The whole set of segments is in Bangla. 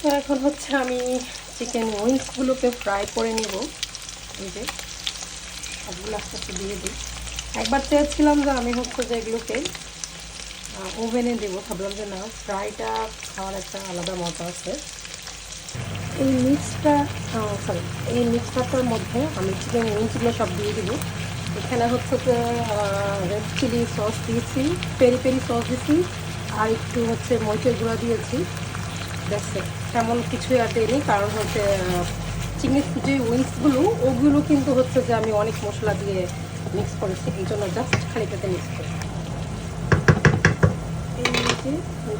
তো এখন হচ্ছে আমি চিকেন উইংসগুলোকে ফ্রাই করে নেব। এই যে সবগুলো আস্তে আস্তে দিয়ে দিই। একবার চেয়েছিলাম যে আমি হচ্ছে যে এগুলোকে ওভেনে দেবো, ভাবলাম যে না, ফ্রাইটা খাওয়ার একটা আলাদা মজা আছে। এই মিক্সচারটার মধ্যে আমি চিকেন উইংসগুলো সব দিয়ে দিব। এখানে হচ্ছে যে রেড চিলি সস দিয়েছি, পেরি পেরি সস দিয়েছি, আর একটু হচ্ছে মরিচের গুঁড়া দিয়েছি। দেখছে তেমন কিছুই আর দিইনি, কারণ হচ্ছে চিকেন যে উইংসগুলো ওগুলো কিন্তু হচ্ছে যে আমি অনেক মশলা দিয়ে মিক্স করেছি, এই জন্য জাস্ট খালি পেতে মিক্স করি। এই যে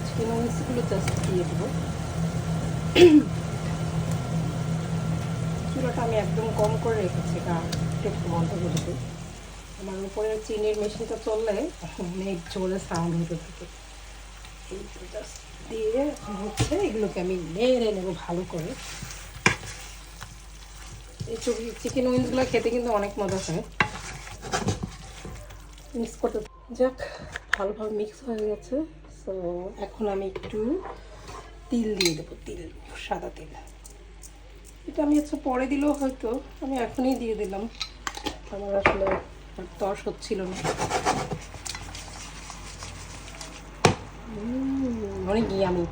চিকেন উইংসগুলো জাস্ট দিয়ে দেবো। চুলাটা আমি একদম কম করে রেখেছি, কারণ একটু বন্ধ করে দিই। আমার উপরে চিনির মেশিনটা চললে অনেক জোরে সাউন্ড হতে থাকে। এই জাস্ট দিয়ে হচ্ছে এগুলোকে আমি নেড়ে নেবো ভালো করে। এই চিকেন উইংসগুলো খেতে কিন্তু অনেক মজা হয়। মিক্স করতে যাক, ভালোভাবে মিক্স হয়ে গেছে। সো এখন আমি একটু তিল দিয়ে দেবো, তিল, সাদা তিল। এটা আমি হচ্ছে পরে দিলেও হয়তো, আমি এখনই দিয়ে দিলাম, আমার আসলে তর্স হচ্ছিল না। অনেক ইয়ামি।